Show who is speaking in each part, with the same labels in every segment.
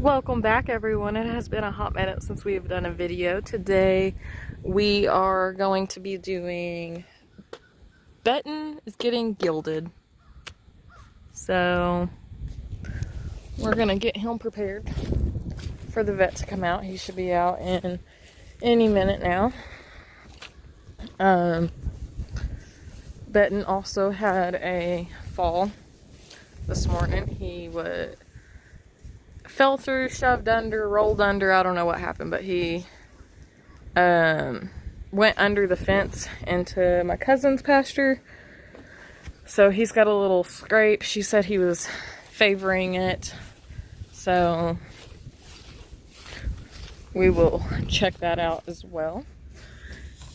Speaker 1: Welcome back, everyone. It has been a hot minute since we have done a video. Today we are going to be doing Benton is getting gilded. So we're gonna get him prepared for the vet to come out. He should be out in any minute now. Benton also had a fall this morning. He fell through, shoved under, rolled under. I don't know what happened, but he went under the fence into my cousin's pasture. So he's got a little scrape. She said he was favoring it. So we will check that out as well.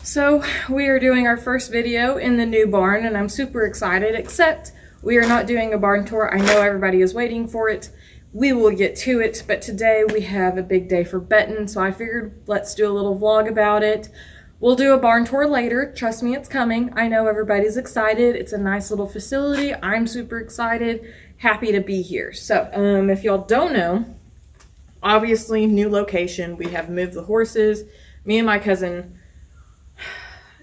Speaker 1: So we are doing our first video in the new barn, and I'm super excited, except we are not doing a barn tour. I know everybody is waiting for it. We will get to it, but today we have a big day for Benton, so I figured let's do a little vlog about it. We'll do a barn tour later. Trust me, it's coming. I know everybody's excited. It's a nice little facility. I'm super excited, happy to be here. So if y'all don't know, obviously new location. We have moved the horses. Me and my cousin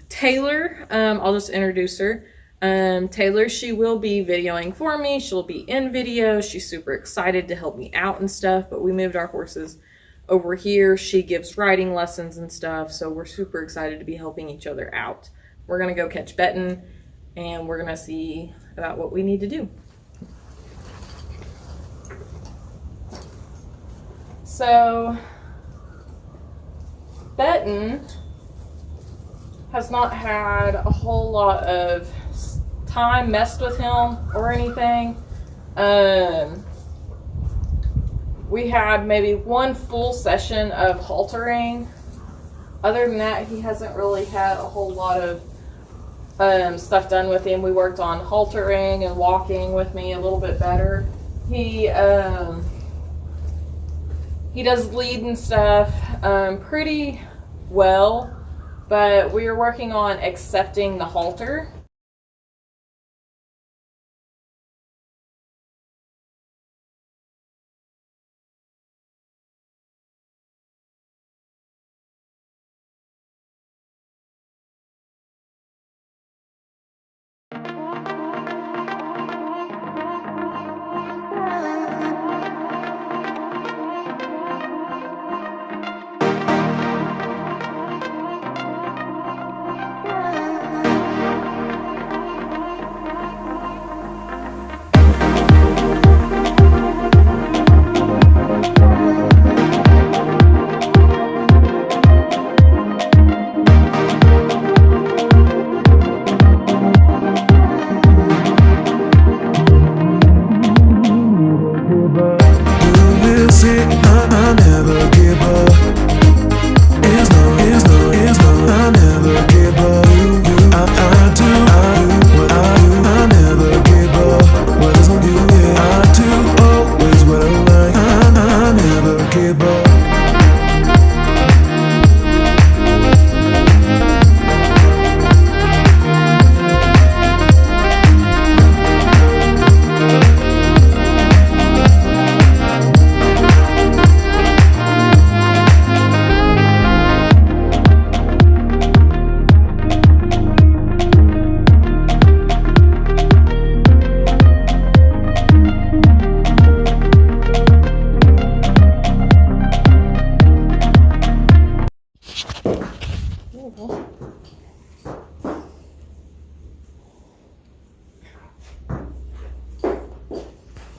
Speaker 1: Taylor, I'll just introduce her. Taylor, she will be videoing for me. She'll be in video. She's super excited to help me out and stuff, but we moved our horses over here. She gives riding lessons and stuff, so we're super excited to be helping each other out. We're gonna go catch Benton, and we're gonna see about what we need to do. So, Benton has not had a whole lot of time messed with him or anything. We had maybe one full session of haltering. Other than that, he hasn't really had a whole lot of stuff done with him. We worked on haltering and walking with me a little bit better. He does lead and stuff pretty well, but we are working on accepting the halter.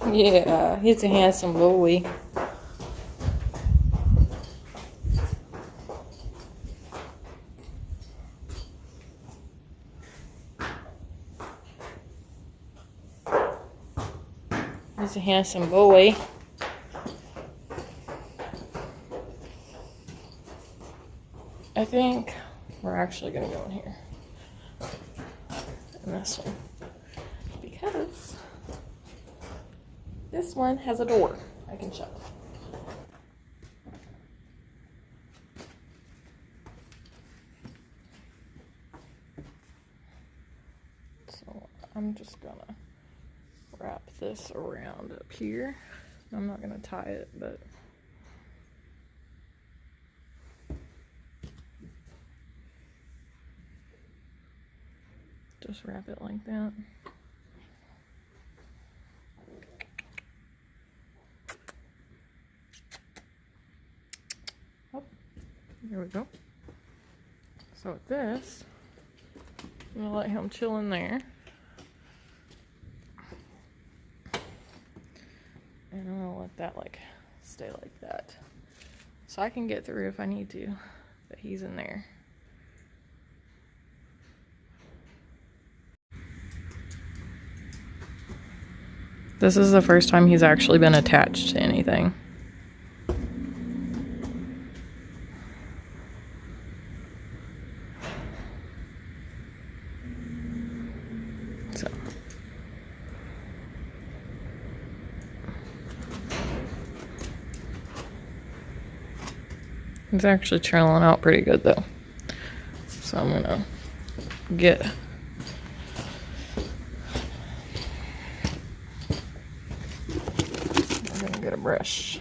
Speaker 1: Yeah, he's a handsome boy. He's a handsome boy. I think we're actually gonna go in here. And this one. Because this one has a door I can shut. So I'm just gonna wrap this around up here. I'm not gonna tie it, but Just wrap it like that. Oh, there we go. So with this, I'm gonna let him chill in there. And I'm gonna let that like stay like that. So I can get through if I need to, but he's in there. This is the first time he's actually been attached to anything. So. He's actually chilling out pretty good though. So I'm gonna get a brush.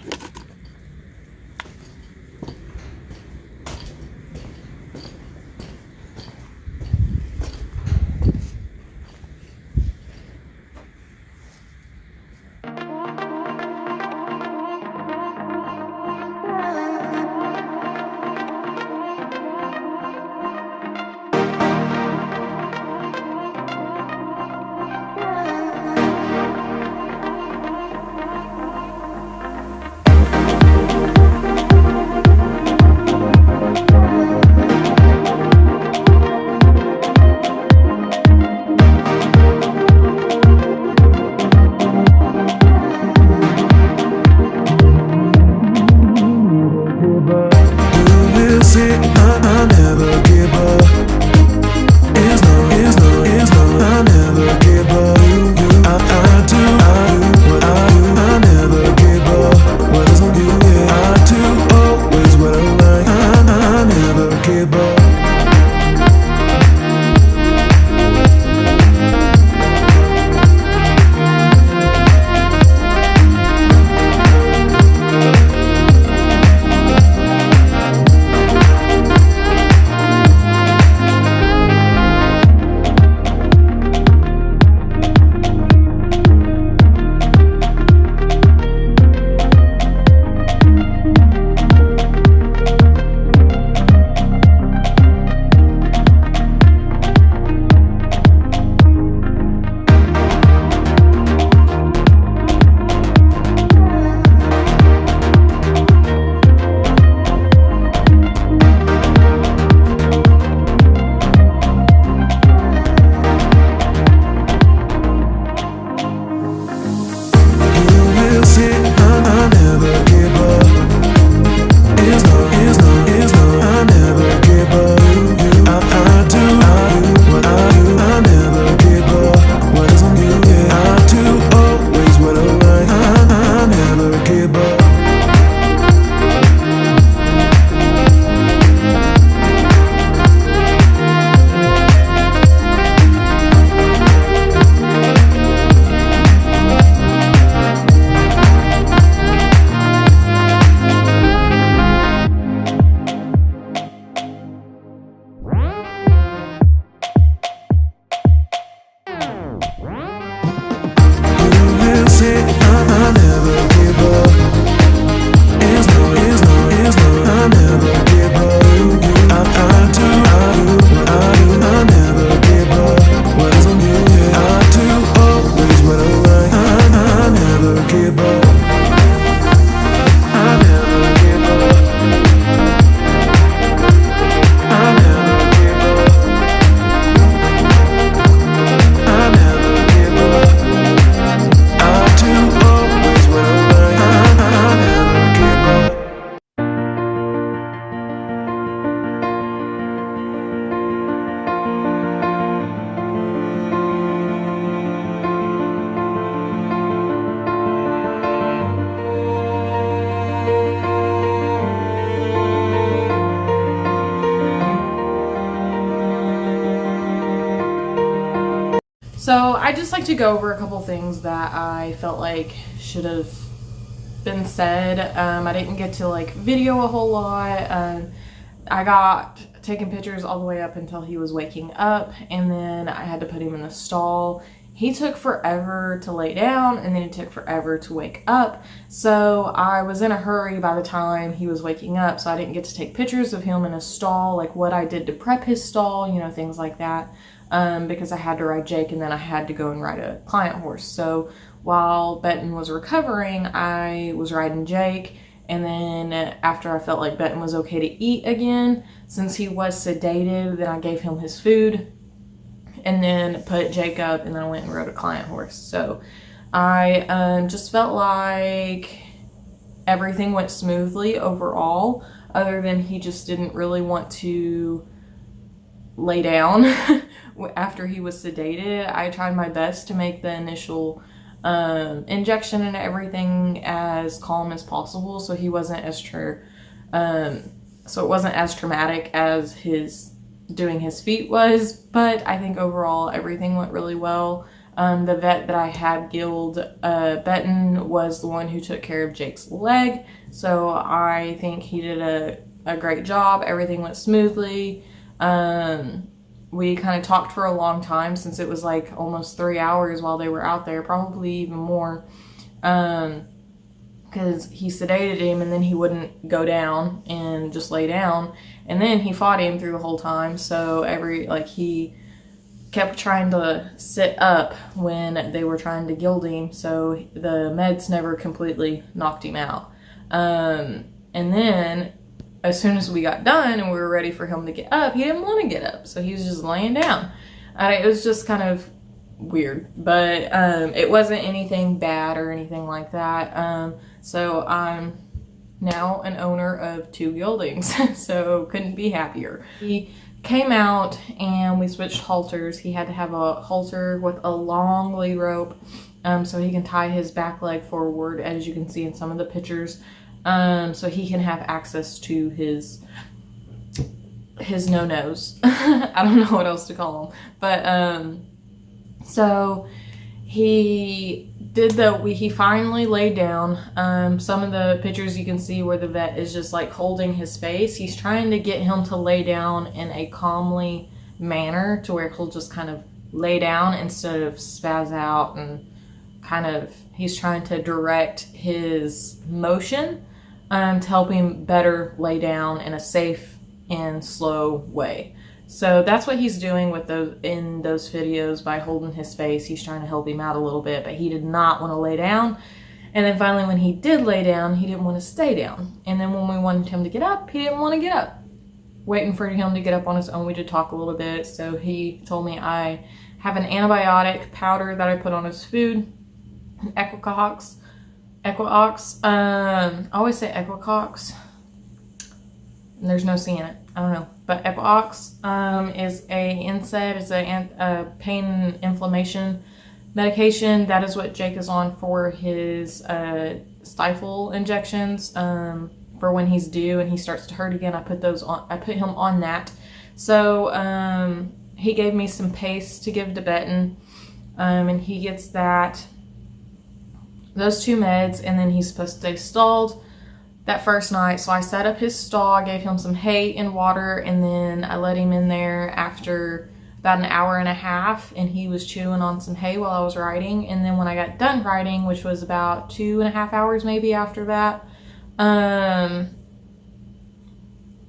Speaker 1: So I just like to go over a couple things that I felt like should have been said. I didn't get to like video a whole lot. I got taking pictures all the way up until he was waking up, and then I had to put him in the stall. He took forever to lay down, and then it took forever to wake up. So I was in a hurry by the time he was waking up, so I didn't get to take pictures of him in a stall, like what I did to prep his stall, you know, things like that, because I had to ride Jake, and then I had to go and ride a client horse. So while Benton was recovering, I was riding Jake, and then after I felt like Benton was okay to eat again, since he was sedated, then I gave him his food, and then put Jake up, and then I went and rode a client horse. So I just felt like everything went smoothly overall, other than he just didn't really want to lay down after he was sedated. I tried my best to make the initial injection and everything as calm as possible, so he wasn't as so it wasn't as traumatic as his doing his feet was. But I think overall everything went really well. The vet that I had gilled Benton was the one who took care of Jake's leg, so I think he did a great job. Everything went smoothly. We kind of talked for a long time, since it was like almost 3 hours while they were out there, probably even more, because he sedated him, and then he wouldn't go down and just lay down, and then he fought him through the whole time. So he kept trying to sit up when they were trying to gild him, so the meds never completely knocked him out. And then as soon as we got done and we were ready for him to get up, he didn't want to get up, so he was just laying down. It was just kind of weird, but it wasn't anything bad or anything like that. So I'm now an owner of 2 geldings, so couldn't be happier. He came out and we switched halters. He had to have a halter with a long lead rope, so he can tie his back leg forward, as you can see in some of the pictures, so he can have access to his no-nos. I don't know what else to call them, but so he finally laid down. Some of the pictures you can see where the vet is just like holding his face. He's trying to get him to lay down in a calmly manner, to where he'll just kind of lay down instead of spaz out, and he's trying to direct his motion to help him better lay down in a safe and slow way. So that's what he's doing with in those videos, by holding his face. He's trying to help him out a little bit, but he did not want to lay down. And then finally, when he did lay down, he didn't want to stay down. And then when we wanted him to get up, he didn't want to get up. Waiting for him to get up on his own, we did talk a little bit. So he told me I have an antibiotic powder that I put on his food, Equiox. I always say Equiox, and there's no C in it. I don't know. But Equiox is a NSAID. It's a pain and inflammation medication. That is what Jake is on for his stifle injections, for when he's due and he starts to hurt again. I put him on that. So he gave me some paste to give to Benton, and he gets those 2 meds, and then he's supposed to stay stalled that first night. So I set up his stall, I gave him some hay and water, and then I let him in there after about an hour and a half, and he was chewing on some hay while I was riding. And then when I got done riding, which was about 2.5 hours maybe after that,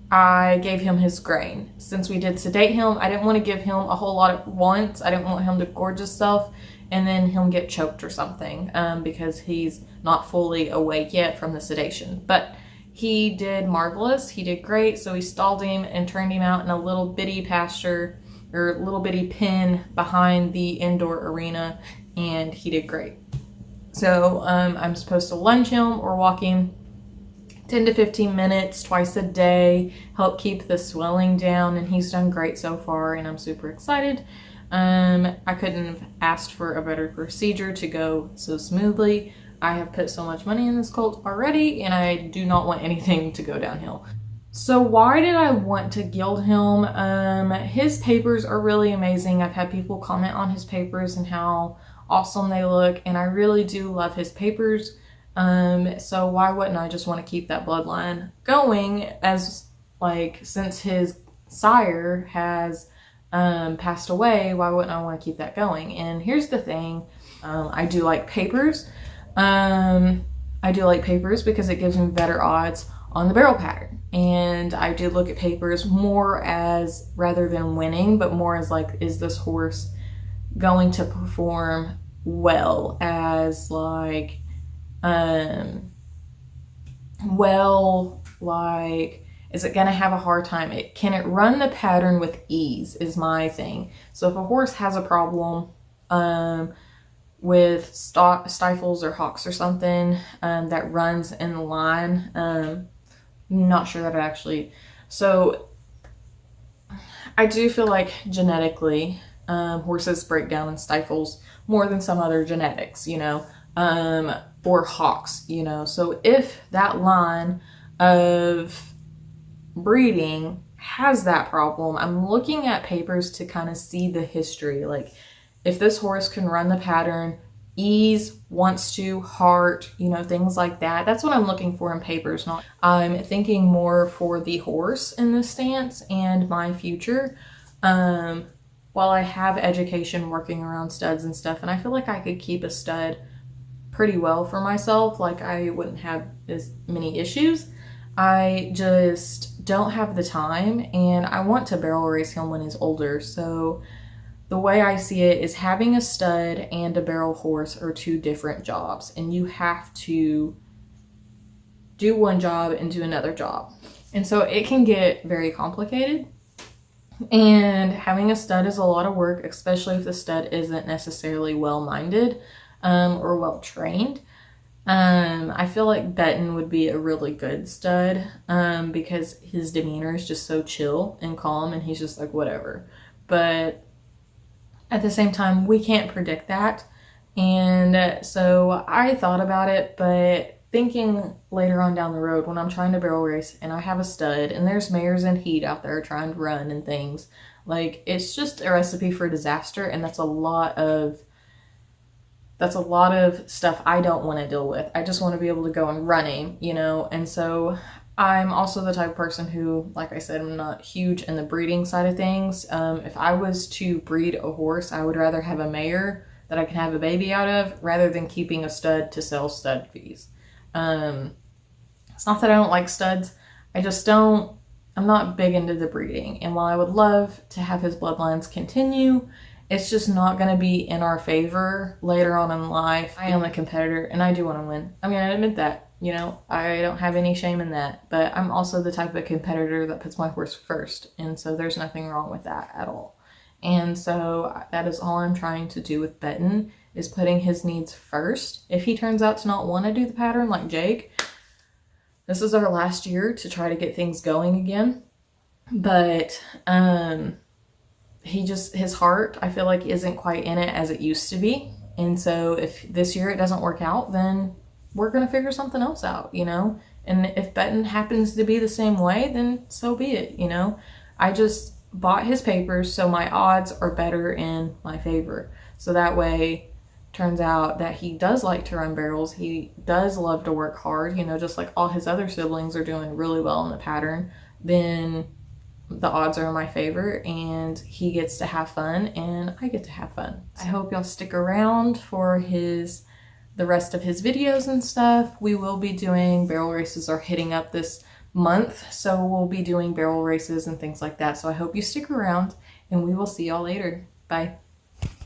Speaker 1: I gave him his grain. Since we did sedate him, I didn't want to give him a whole lot at once. I didn't want him to gorge himself and then him get choked or something, because he's not fully awake yet from the sedation. But he did marvelous. He did great. So we stalled him and turned him out in a little bitty pasture, or little bitty pen behind the indoor arena, and he did great. So I'm supposed to lunge him or walk him 10 to 15 minutes twice a day, help keep the swelling down, and he's done great so far, and I'm super excited. I couldn't have asked for a better procedure to go so smoothly. I have put so much money in this colt already, and I do not want anything to go downhill. So why did I want to gild him? His papers are really amazing. I've had people comment on his papers and how awesome they look, and I really do love his papers. So why wouldn't I just want to keep that bloodline going, as since his sire has passed away, why wouldn't I want to keep that going? And here's the thing, I do like papers. I do like papers because it gives me better odds on the barrel pattern. And I do look at papers more as, rather than winning, but more as like, is this horse going to perform well as like, is it going to have a hard time? Can it run the pattern with ease is my thing. So if a horse has a problem with stifles or hocks or something that runs in the line, not sure that it actually, so I do feel like genetically horses break down in stifles more than some other genetics, you know, or hocks, you know. So if that line of breeding has that problem, I'm looking at papers to kind of see the history. Like if this horse can run the pattern, ease, wants to, heart, you know, things like that. That's what I'm looking for in papers. Not, I'm thinking more for the horse in this stance and my future. While I have education working around studs and stuff, and I feel like I could keep a stud pretty well for myself, like I wouldn't have as many issues. I just don't have the time, and I want to barrel race him when he's older. So the way I see it is having a stud and a barrel horse are two different jobs, and you have to do one job and do another job. And so it can get very complicated, and having a stud is a lot of work, especially if the stud isn't necessarily well-minded or well-trained. I feel like Benton would be a really good stud because his demeanor is just so chill and calm, and he's just like whatever. But at the same time, we can't predict that. And so I thought about it, but thinking later on down the road when I'm trying to barrel race and I have a stud and there's mares in heat out there trying to run and things, like it's just a recipe for disaster, and that's a lot of stuff I don't want to deal with. I just want to be able to go and running, you know. And so I'm also the type of person who, like I said, I'm not huge in the breeding side of things. If I was to breed a horse, I would rather have a mare that I can have a baby out of rather than keeping a stud to sell stud fees. It's not that I don't like studs. I'm not big into the breeding. And while I would love to have his bloodlines continue, it's just not going to be in our favor later on in life. I am a competitor and I do want to win. I'm going to admit that, you know, I don't have any shame in that, but I'm also the type of competitor that puts my horse first. And so there's nothing wrong with that at all. And so that is all I'm trying to do with Benton, is putting his needs first. If he turns out to not want to do the pattern like Jake, this is our last year to try to get things going again. But, his heart, I feel like, isn't quite in it as it used to be. And so if this year it doesn't work out, then we're going to figure something else out, you know? And if Benton happens to be the same way, then so be it, you know? I just bought his papers so my odds are better in my favor. So that way, turns out that he does like to run barrels. He does love to work hard, you know, just like all his other siblings are doing really well in the pattern. Then the odds are in my favor, and he gets to have fun and I get to have fun. I hope y'all stick around for the rest of his videos and stuff. We will be doing barrel races, are hitting up this month, so we'll be doing barrel races and things like that. So I hope you stick around, and we will see y'all later. Bye.